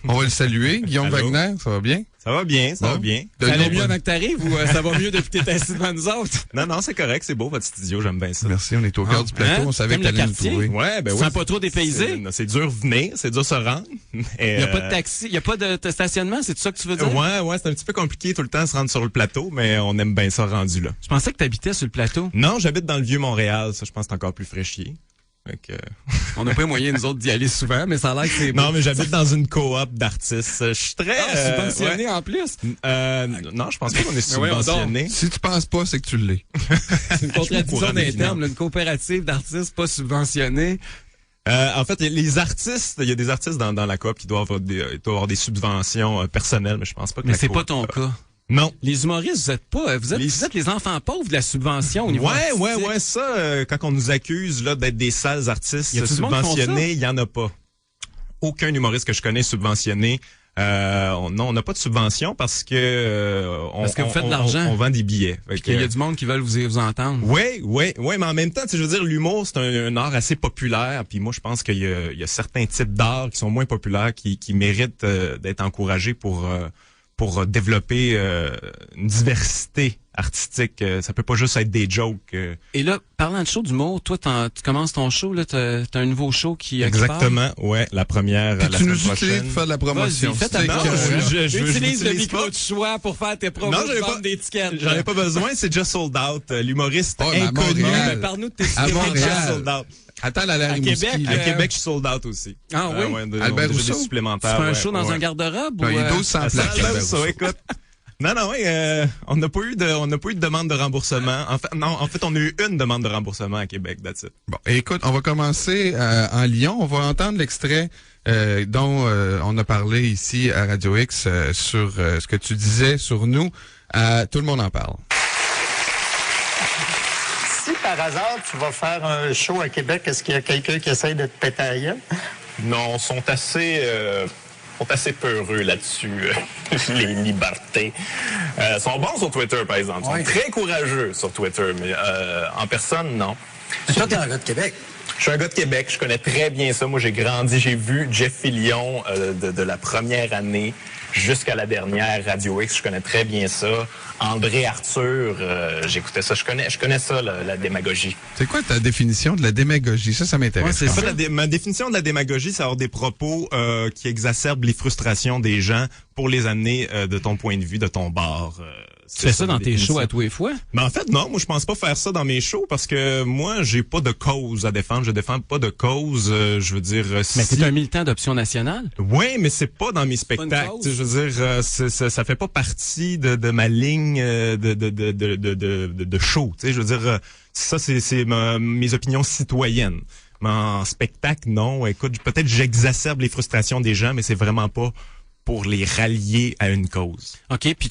On va le saluer. Guillaume Allô? Wagner, ça va bien? Ça va bien, ça va bien. Ça allait mieux avant que t'arrives ou ça va mieux depuis que t'es assis devant nous autres? Non, c'est correct, c'est beau votre studio, j'aime bien ça. Merci, on est au cœur du plateau. On savait que Comme le t'allais nous quartier. trouver. Ouais, ben Tu oui. sens pas trop dépaysé? C'est dur venir, c'est dur se rendre. Il n'y a pas de taxi, il n'y a pas de stationnement, c'est ça que tu veux dire? Ouais, c'est un petit peu compliqué tout le temps de se rendre sur le plateau, mais on aime bien ça rendu là. Je pensais que tu habitais sur le plateau. Non, j'habite dans le vieux Montréal, ça je pense que c'est encore plus fraîchier. Fait que... On n'a pas moyen, nous autres, d'y aller souvent, mais ça a l'air que c'est beau. Non, mais j'habite dans une coop d'artistes. Je suis très... subventionné en plus. Non, je pense pas qu'on est Mais voyons subventionné. Si tu penses pas, c'est que tu l'es. C'est une contradiction d'un terme, là, une coopérative d'artistes pas subventionnés. En fait, il y a des artistes dans la coop qui doivent avoir des subventions personnelles, mais je pense pas que Mais la c'est coop- pas ton cas. Non. Les humoristes, vous êtes les enfants pauvres de la subvention au niveau artistique. Ouais, ça, quand on nous accuse là d'être des sales artistes Y a-tu du monde qui font subventionnés, il y en a pas. Aucun humoriste que je connais subventionné. On n'a pas de subvention parce que Parce que vous faites de l'argent. On vend des billets. Puis qu'il y a du monde qui veulent vous entendre. Oui, mais en même temps, tu sais, je veux dire, l'humour, c'est un art assez populaire. Puis moi, je pense qu'il y a certains types d'art qui sont moins populaires, qui méritent d'être encouragés pour développer une diversité artistique. Ça peut pas juste être des jokes. Et là, parlant de show d'humour, toi, tu commences ton show, là, t'as un nouveau show qui Exactement, ouais, la première Puis la tu semaine nous utilises prochaine. pour faire de la promotion. Vas-y, fais ta C'est promo. que- je Utilise le l'utilise micro pas. de choix pour faire tes promos, Non, j'avais vendre pas- d'étiquettes. J'en ai pas besoin, c'est just sold out. L'humoriste Oh, mais à inconnu. Montréal. Mais parle-nous de tes À spectacles. Montréal. Just sold out. Attends, la Larry Québec, Mouski, À là. Québec, je suis sold out aussi. Ah oui? Ouais, on a Albert déjà des Rousseau? Tu supplémentaires. fais un ouais, show dans ouais. un garde-robe Ben, ou il y a 1200 Ça, places. Albert Albert Rousseau, Rousseau. écoute. Non, on n'a pas eu de demande de remboursement. En fait, on a eu une demande de remboursement à Québec, that's it. Bon, écoute, on va commencer en Lyon. On va entendre l'extrait dont on a parlé ici à Radio X sur ce que tu disais sur nous. Tout le monde en parle. Si par hasard tu vas faire un show à Québec, est-ce qu'il y a quelqu'un qui essaye de te péter la gueule? Non, sont assez peureux là-dessus, les libertés. Sont bons sur Twitter, par exemple. Sont très courageux sur Twitter, mais en personne, non. Toi, t'es un gars de Québec. Je suis un gars de Québec, je connais très bien ça. Moi, j'ai grandi, j'ai vu Jeff Fillion de la première année jusqu'à la dernière Radio X. Je connais très bien ça. André Arthur, j'écoutais ça. Je connais ça, la démagogie. C'est quoi ta définition de la démagogie? Ça m'intéresse. Ouais, c'est quand ça. même. Ma définition de la démagogie, c'est avoir des propos qui exacerbent les frustrations des gens pour les amener de ton point de vue, de ton bord. Tu fais ça dans tes shows à tous les fois? Mais en fait, non, moi je pense pas faire ça dans mes shows parce que moi j'ai pas de cause à défendre. Je défends pas de cause. Je veux dire, Mais si... t'es un militant d'Option nationale? Oui, mais c'est pas dans mes une spectacles. cause. Tu sais, je veux dire, ça fait pas partie de ma ligne de show. Tu sais, je veux dire, ça c'est mes opinions citoyennes. Mais en spectacle, non. Écoute, peut-être j'exacerbe les frustrations des gens, mais c'est vraiment pas pour les rallier à une cause. OK, puis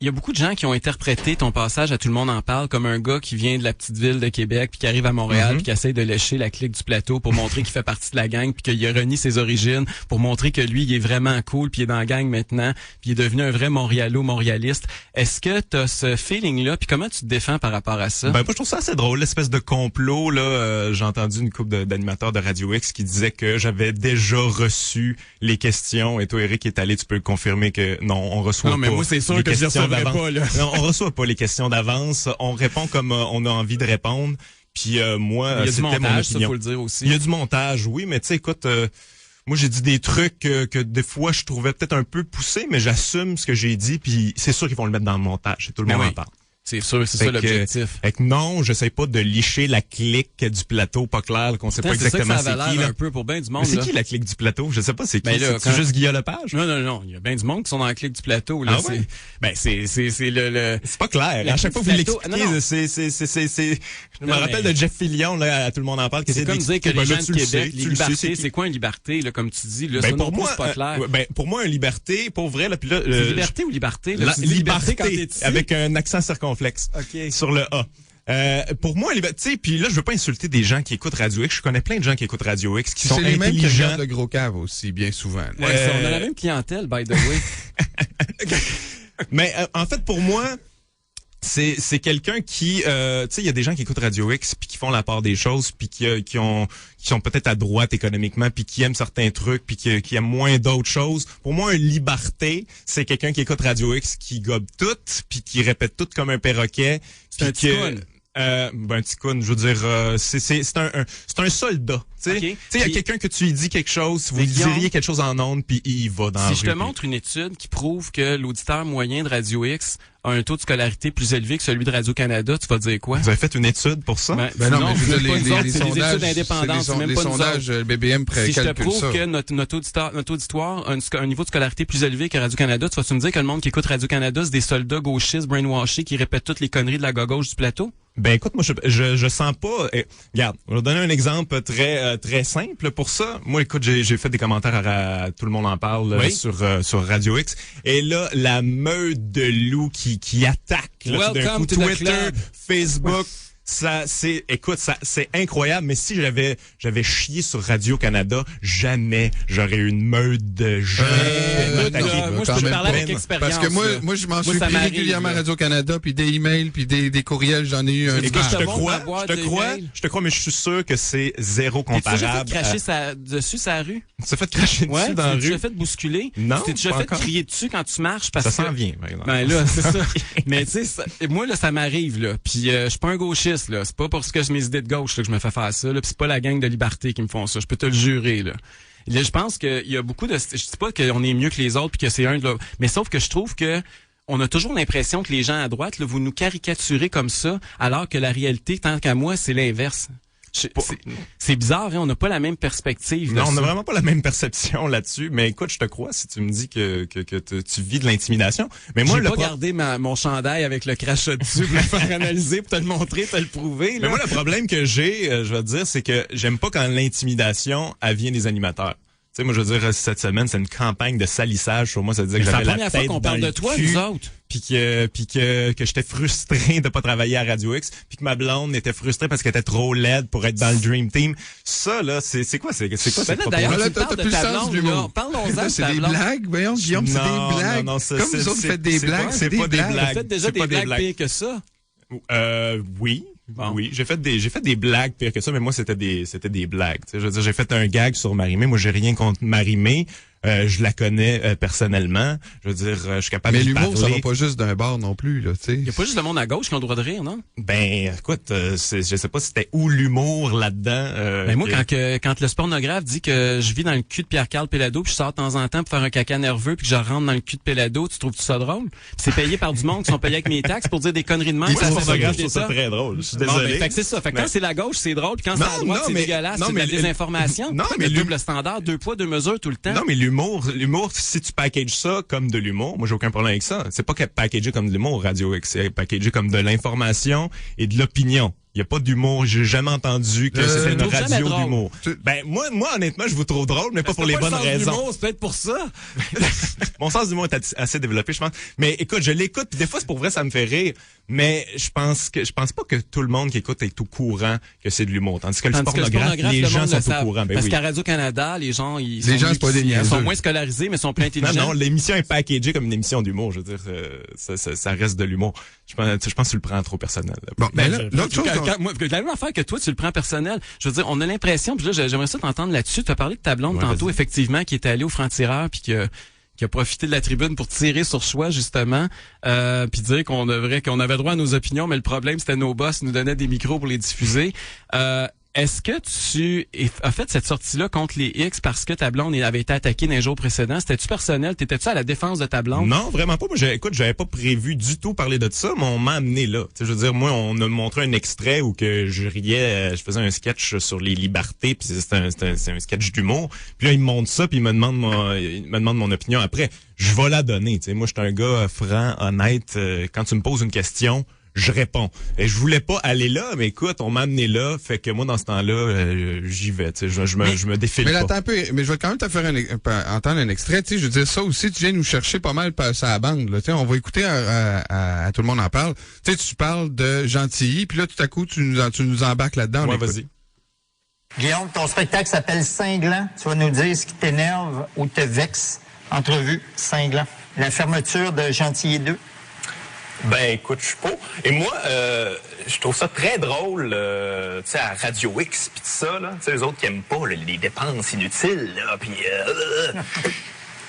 il y a beaucoup de gens qui ont interprété ton passage à Tout le monde en parle comme un gars qui vient de la petite ville de Québec puis qui arrive à Montréal puis qui essaie de lécher la clique du plateau pour montrer qu'il fait partie de la gang puis qu'il renie ses origines pour montrer que lui, il est vraiment cool puis il est dans la gang maintenant puis il est devenu un vrai Montréalo-montréaliste. Est-ce que tu as ce feeling-là puis comment tu te défends par rapport à ça? Ben, moi, je trouve ça assez drôle, l'espèce de complot, là. J'ai entendu une couple d'animateurs de Radio X qui disaient que j'avais déjà reçu les questions et toi, Eric, est allé, tu peux le confirmer que non, on reçoit pas. Non, mais moi, c'est sûr les que je les questions recevrais d'avance. pas, là. Non, on reçoit pas les questions d'avance. On répond comme on a envie de répondre. Puis moi, Il y a du c'était mon montage, ça, opinion. faut le dire aussi. Il y a du montage, oui, mais tu sais, écoute, moi j'ai dit des trucs que des fois je trouvais peut-être un peu poussés, mais j'assume ce que j'ai dit, puis c'est sûr qu'ils vont le mettre dans le montage. Tout le Mais monde oui. en parle. C'est sûr, c'est Fait ça que- l'objectif. Fait que non, j'essaie pas de licher la clique du plateau, pas clair, qu'on sait pas C'est ça que exactement ça avait c'est qui. l'air Là. un peu pour bien du Mais monde. c'est là. qui la clique du plateau? Je sais pas c'est qui. Ben là, C'est quand- juste Guillaume Lepage? Non. Il y a bien du monde qui sont dans la clique du plateau. Là. Ah ouais? C'est le... C'est pas clair. La À chaque fois clique que vous du plateau- l'expliquez, non, non. c'est. Je me Non, rappelle mais- de Jeff Fillion, là, à tout le monde en parle. qui C'est essaie comme dire que d'expliquer, les ben gens là, de tu le sais, Québec, tu les le sais, libertés, qui. c'est quoi une liberté, là, comme tu dis? Là, Ben ça pour non plus, moi, c'est pas clair. ben pour moi, une liberté, pour vrai, là, puis là, C'est liberté ou liberté? Là, la tu dis liberté quand t'es liberté, ici? avec un accent circonflexe. OK. Sur le A. Pour moi, tu sais, puis là, je veux pas insulter des gens qui écoutent Radio X. Je connais plein de gens qui écoutent Radio X, qui sont C'est les mêmes qui intelligents. regardent le gros cave aussi, bien souvent. là. Ouais, on a la même clientèle, by the way. Mais en fait, pour moi, c'est quelqu'un qui, tu sais, il y a des gens qui écoutent Radio X puis qui font la part des choses puis qui sont peut-être à droite économiquement puis qui aiment certains trucs puis qui aiment moins d'autres choses. Pour moi, un liberté, c'est quelqu'un qui écoute Radio X, qui gobe tout puis qui répète tout comme un perroquet. C'est un ticoun. Un ticoun, je veux dire, c'est un soldat. Tu sais, Okay. il y a quelqu'un que tu lui dis quelque chose, vous lui Guillaume, diriez quelque chose en ondes puis il va dans la Si rue, je te puis- montre une étude qui prouve que l'auditeur moyen de Radio X a un taux de scolarité plus élevé que celui de Radio-Canada, tu vas dire quoi? Vous avez fait une étude pour ça? Ben non, mais je veux c'est dire, pas nous autres, les c'est des sondages, études indépendantes, c'est même les pas nous sondages, autres. le BBM Si je te calcule prouve ça. que notre auditoire a un niveau de scolarité plus élevé que Radio-Canada, tu vas-tu me dire que le monde qui écoute Radio-Canada, c'est des soldats gauchistes brainwashés qui répètent toutes les conneries de la gauche du plateau? Ben écoute, moi je sens pas. Regarde, je vais donner un exemple très simple pour ça. Moi, écoute, j'ai fait des commentaires à Tout le monde en parle Oui. sur Radio X. Et là, la meute de loups qui attaque là, tout d'un Welcome coup, to the Twitter, club. Facebook. C'est incroyable. Mais si j'avais chié sur Radio-Canada, jamais j'aurais eu une meute de gens. moi, je peux parler avec expérience. Parce que moi, je m'en suis ça pris m'arrive, régulièrement à là. Radio-Canada, puis des emails, puis des courriels, j'en ai eu un. Écoute, je te bon crois, d'avoir je te des crois, mails. mais je suis sûr que c'est zéro T'es déjà fait comparable. cracher dessus sa rue? Tu t'es fait cracher Ouais, dessus dans la tu t'es rue. déjà fait bousculer? Non, Tu t'es déjà pas fait encore. crier dessus quand tu marches parce Ça que... s'en vient, par exemple. Ben là, c'est ça. Mais tu sais, moi là, ça m'arrive là. Puis je suis pas un gauchiste là. C'est pas parce que j'ai mes idées de gauche là, que je me fais faire ça. Là. Puis c'est pas la gang de liberté qui me font ça. Je peux te le jurer là. Là, je pense qu'il y a beaucoup de. Je dis pas qu'on est mieux que les autres puis que c'est un de. Mais sauf que je trouve que on a toujours l'impression que les gens à droite là, vous nous caricaturez comme ça, alors que la réalité, tant qu'à moi, c'est l'inverse. C'est bizarre, hein? On n'a pas la même perspective. Non, on n'a n'a vraiment pas la même perception là-dessus. Mais écoute, je te crois si tu me dis que tu vis de l'intimidation. Mais moi, J'ai pas gardé mon chandail avec le crachat dessus pour le faire analyser, pour te le montrer, te le prouver. Là. Mais moi, le problème que j'ai, je vais te dire, c'est que j'aime pas quand l'intimidation, elle vient des animateurs. Tu sais, moi, je veux dire, cette semaine, c'est une campagne de salissage sur moi. Ça veut dire que c'est j'avais la la première fois tête qu'on dans parle le de toi, cul, nous autres. puis que j'étais frustré de pas travailler à Radio X, puis que ma blonde était frustrée parce qu'elle était trop laide pour être dans le Dream Team. Ça, là, c'est quoi cette Ben là, propos-là? d'ailleurs, Là, tu t'as parles plus de le ta sens blonde, de l'humour. là. Parlons-en de C'est ta des blonde. blagues, voyons, Guillaume, c'est des blagues. Non, Comme vous autres faites des blagues, c'est pas des T'as blagues. fait déjà C'est des pas blagues pires que ça. Oui. Bon. Oui, j'ai fait des blagues pires que ça, mais moi c'était des blagues. Tu sais, je veux dire, j'ai fait un gag sur Marie-Mé. Moi, j'ai rien contre Marie-Mé. Je la connais personnellement. Je veux dire, je suis capable Mais de l'humour, ça parler. va pas juste d'un bar non plus, là, tu sais. Il y a pas juste le monde à gauche qui a le droit de rire, non? Ben, écoute, je sais pas si c'était où l'humour là-dedans. Ben moi, quand le pornographe dit que je vis dans le cul de Pierre-Carl Pelado, puis je sors de temps en temps pour faire un caca nerveux, puis que je rentre dans le cul de Pelado, tu trouves ça drôle? Puis c'est payé par du monde qui sont payés avec mes taxes pour dire des conneries de même. moi, ça le fait photographe, je des trouve ça tas. très drôle. Je suis Bon, désolé. ben, fait que c'est ça. Fait que Mais- quand c'est la gauche, c'est drôle, puis quand c'est Non, la droite, non, c'est mais- dégueulasse, non, c'est de la mais- désinformation. non, Pourquoi mais le double standard, 2 poids, 2 mesures tout le temps. Non, mais l'humour, si tu packages ça comme de l'humour, moi j'ai aucun problème avec ça. C'est pas packagé comme de l'humour, Radio X, c'est packagé comme de l'information et de l'opinion. Il y a pas d'humour, j'ai jamais entendu que c'était je une trouve jamais radio drôle. d'humour. Ben moi honnêtement, je vous trouve drôle, mais pas pour les bonnes raisons. C'est peut-être pour ça. Mon sens d'humour est assez développé, je pense. Mais écoute, je l'écoute, puis des fois c'est pour vrai, ça me fait rire. Mais je pense pas que tout le monde qui écoute est au courant que c'est de l'humour. Tandis que le pornographe, les le gens monde sont le au savent. courant. Ben Parce oui. qu'à Radio-Canada, les gens, ils gens, c'est pas des niaiseux. sont moins scolarisés, mais sont plus intelligents. Non, l'émission est packagée comme une émission d'humour. Je veux dire, ça reste de l'humour. Je pense que tu le prends trop personnel. Là. Bon, ben là, l'autre chose, La même affaire que toi, tu le prends personnel. Je veux dire, on a l'impression, puis là, j'aimerais ça t'entendre là-dessus. Tu as parlé de ta blonde Ouais, tantôt, vas-y. effectivement, qui était allée au franc-tireur, puis qui a profité de la tribune pour tirer sur soi, justement, puis dire qu'on avait droit à nos opinions, mais le problème, c'était nos boss nous donnaient des micros pour les diffuser. Est-ce que tu as fait cette sortie-là contre les X parce que ta blonde avait été attaquée dans les jours précédents? C'était-tu personnel? T'étais-tu à la défense de ta blonde? Non, vraiment pas. Moi, j'avais pas prévu du tout parler de ça, mais on m'a amené là. Tu sais, je veux dire, moi, on a montré un extrait où que je riais, je faisais un sketch sur les libertés, puis c'est un sketch d'humour. Puis là, il me montre ça, puis il me demande mon opinion après. Je vais la donner. Tu sais, moi, je suis un gars franc, honnête. Quand tu me poses une question, je réponds. Et je voulais pas aller là, mais écoute, on m'a amené là, fait que moi, dans ce temps-là, j'y vais. Tu sais, je me défile mais là, pas. attends un peu, mais je vais quand même te faire entendre un extrait. Tu sais, je veux dire, ça aussi, tu viens nous chercher pas mal sur la bande. Là. Tu sais, on va écouter à Tout le monde en parle. Tu sais, tu parles de Gentilly, puis là, tout à coup, tu nous embarques là-dedans. Ouais, on écoute. vas-y. Guillaume, ton spectacle s'appelle Cinglant. Tu vas nous dire ce qui t'énerve ou te vexe. Entrevue, Cinglant. La fermeture de Gentilly 2. Ben écoute, je suis pas. Et moi, je trouve ça très drôle, tu sais, à Radio X pis tout ça, là. Tu sais, eux autres qui aiment pas là, les dépenses inutiles, là, puis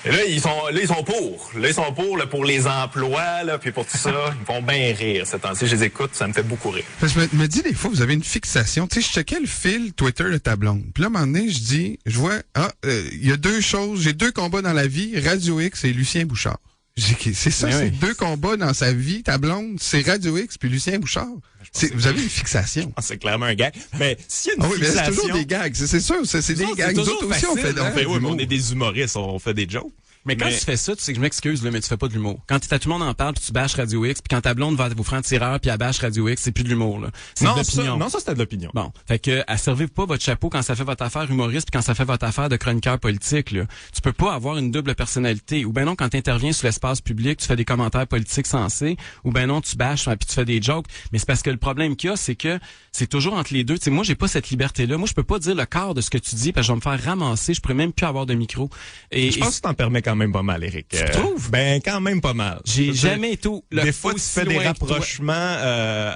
et là, ils sont pour. Là, ils sont pour les emplois, là, puis pour tout ça. Ils vont bien rire, ce temps-ci. Je les écoute, ça me fait beaucoup rire. Parce que je me dis, des fois, vous avez une fixation. Tu sais, je checkais le fil Twitter de ta blonde. Puis là, à un moment donné, je vois, il y a deux choses. J'ai deux combats dans la vie, Radio X et Lucien Bouchard. C'est ça, c'est deux combats dans sa vie, ta blonde, c'est Radio X puis Lucien Bouchard. Vous avez une fixation. C'est clairement un gag. Mais s'il y a une mais fixation... c'est toujours des gags, c'est sûr, c'est des gags. Nous autres aussi, on fait oui, mais on est des humoristes, on fait des jokes. Mais quand tu fais ça, tu sais que je m'excuse, là, mais tu fais pas de l'humour. Quand tout le monde en parle, puis tu bâches Radio X, puis quand ta blonde va vous faire un tireur, puis elle bâche Radio X, c'est plus de l'humour, là. C'est de l'opinion. Ça, c'était de l'opinion. Bon. Fait que, servez pas votre chapeau quand ça fait votre affaire humoriste, puis quand ça fait votre affaire de chroniqueur politique, là. Tu peux pas avoir une double personnalité. Ou ben non, quand t'interviens sur l'espace public, tu fais des commentaires politiques sensés. Ou ben non, tu bâches, puis tu fais des jokes. Mais c'est parce que le problème qu'il y a, c'est que c'est toujours entre les deux. Tu sais, moi, j'ai pas cette liberté-là. Moi, je peux pas dire le quart de ce que tu dis, parce que je vais me faire ramasser. Je pourrais même plus avoir de micro. Je pense que tu t'en permets quand même pas mal, Éric. Tu trouves? Ben, quand même pas mal. J'ai jamais tout. Des fois, tu fais des rapprochements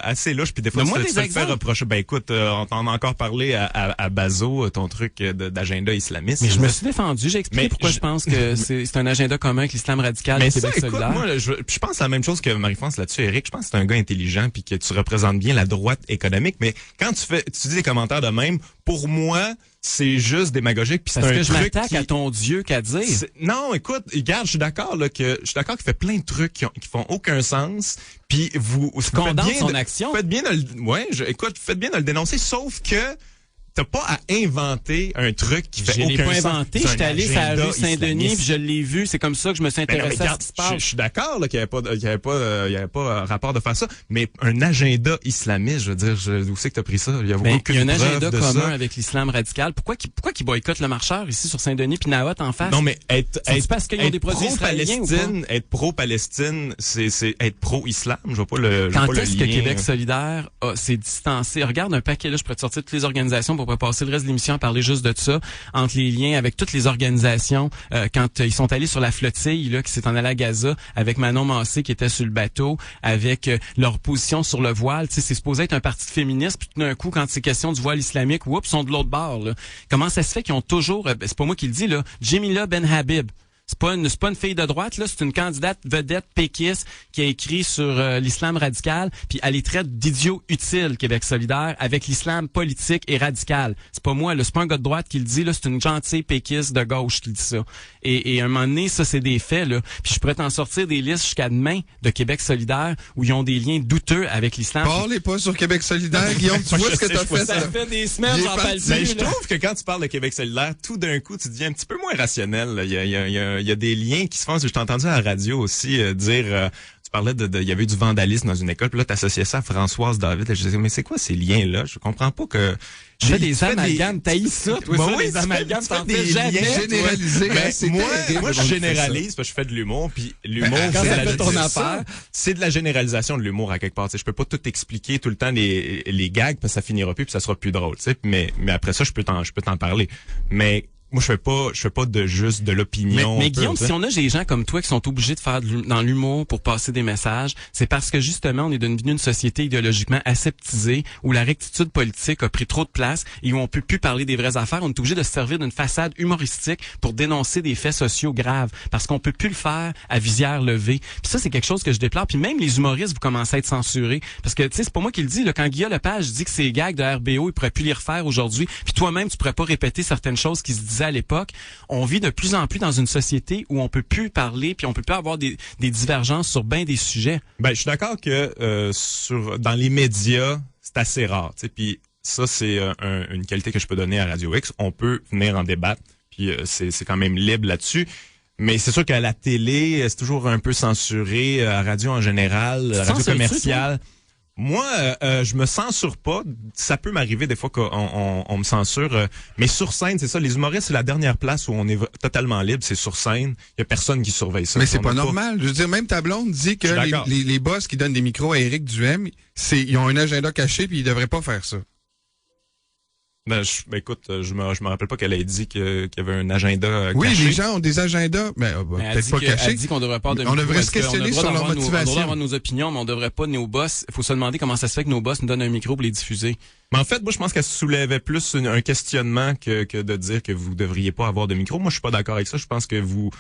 assez louches, puis des fois, tu te fais reprocher. Ben, écoute, on t'en a encore parlé à Bazo, ton truc d'agenda islamiste. Mais je me suis défendu. J'ai expliqué pourquoi je pense que c'est un agenda commun avec l'islam radical et Québec solidaire. Moi, je pense la même chose que Marie-France là-dessus, Éric. Je pense que c'est un gars intelligent puis que tu représentes bien la droite économique. Mais quand tu dis des commentaires de même, pour moi, c'est juste démagogique. Puis c'est parce un que je truc m'attaque à ton Dieu qu'à dire. Non, écoute, regarde, je suis d'accord qu'il fait plein de trucs qui font aucun sens. Puis vous condamne son action. Faites bien faites bien de le dénoncer, sauf que t'as pas à inventer un truc qui fait aucun sens. Je l'ai pas inventé. J'étais allé sur la rue Saint-Denis puis je l'ai vu. C'est comme ça que je me suis intéressé à ce qui se passe. Je suis d'accord là, qu'il y avait pas rapport de faire ça. Mais un agenda islamiste, je veux dire, où c'est que t'as pris ça? Il y a un agenda commun avec l'islam radical. Pourquoi qu'ils boycottent le marcheur ici sur Saint-Denis puis Naot en face? Non, mais être parce qu'ils ont des produits israéliens ou pas? Être pro-Palestine, c'est être pro-islam. Je vois pas le Quand est-ce que Québec solidaire s'est distancé? Regarde un paquet là, je pourrais te sortir toutes les organisations pour passer le reste de l'émission à parler juste de ça, entre les liens avec toutes les organisations, quand ils sont allés sur la flottille là qui s'est en allé à Gaza, avec Manon Massé qui était sur le bateau, avec leur position sur le voile. Tu sais, c'est supposé être un parti féministe, puis tout d'un coup, quand c'est question du voile islamique, oups, ils sont de l'autre bord. Là. Comment ça se fait qu'ils ont toujours, c'est pas moi qui le dis là, Jemila Ben Habib. C'est pas une fille de droite, là, c'est une candidate vedette péquiste qui a écrit sur l'islam radical, puis elle les traite d'idiots utiles, Québec solidaire, avec l'islam politique et radical. C'est pas moi, là, c'est pas un gars de droite qui le dit, là, c'est une gentille péquiste de gauche qui dit ça. Et à un moment donné, ça, c'est des faits, là. Puis je pourrais t'en sortir des listes jusqu'à demain de Québec solidaire où ils ont des liens douteux avec l'islam. Parlez pas sur Québec solidaire, Guillaume, tu vois ce que t'as fait. Ça fait des semaines, j'en parle plus. Mais je trouve que quand tu parles de Québec solidaire, tout d'un coup, tu deviens un petit peu moins rationnel, là. Il y a des liens qui se font. Je t'ai entendu à la radio aussi dire... tu parlais il y avait eu du vandalisme dans une école, puis là, t'associais ça à Françoise David. Là, je disais, mais c'est quoi ces liens-là? Je comprends pas que... Je fais des amalgames, t'as ça, toi, ça, les amalgames, t'en fais jamais. Généralisé. Moi, je généralise, parce que je fais de l'humour, puis l'humour, c'est de la généralisation de l'humour à quelque part. Tu sais, je peux pas tout expliquer tout le temps les gags, parce que ça finira plus, puis ça sera plus drôle. Tu sais, mais après ça, je peux t'en parler. Mais moi, je fais pas juste de l'opinion. Mais Guillaume, si on a des gens comme toi qui sont obligés de faire dans l'humour pour passer des messages, c'est parce que justement, on est devenu une société idéologiquement aseptisée, où la rectitude politique a pris trop de place et où on peut plus parler des vraies affaires. On est obligé de se servir d'une façade humoristique pour dénoncer des faits sociaux graves, parce qu'on peut plus le faire à visière levée. Puis ça, c'est quelque chose que je déplore. Puis même les humoristes, vous commencez à être censurés, parce que tu sais, c'est pas moi qui le dis. Là, quand Guillaume Lepage dit que ces gags de RBO, il pourrait plus les refaire aujourd'hui, puis toi-même, tu pourrais pas répéter certaines choses qui se disaient à l'époque. On vit de plus en plus dans une société où on peut plus parler, puis on peut plus avoir des divergences sur bien des sujets. Ben, je suis d'accord que dans les médias, c'est assez rare. Puis ça, c'est une qualité que je peux donner à Radio X. On peut venir en débattre, puis c'est quand même libre là-dessus. Mais c'est sûr qu'à la télé, c'est toujours un peu censuré, à radio en général, radio commerciale. Moi, je me censure pas. Ça peut m'arriver des fois qu'on me censure. Mais sur scène, c'est ça. Les humoristes, c'est la dernière place où on est totalement libre. C'est sur scène. Il y a personne qui surveille ça. Mais c'est pas normal. Je veux dire, même ta blonde dit que les boss qui donnent des micros à Éric Duhem, ils ont un agenda caché puis ils devraient pas faire ça. Écoute, je me rappelle pas qu'elle ait dit qu'il y avait un agenda Oui, caché. les gens ont des agendas, mais peut-être pas cachés. Elle dit qu'on devrait pas de On devrait se questionner sur leur On motivation. devrait avoir nos opinions, mais on devrait pas nos boss. Il faut se demander comment ça se fait que nos boss nous donnent un micro pour les diffuser. Mais en fait, moi, je pense qu'elle soulevait plus un questionnement que de dire que vous devriez pas avoir de micro. Moi, je suis pas d'accord avec ça. Je pense que vous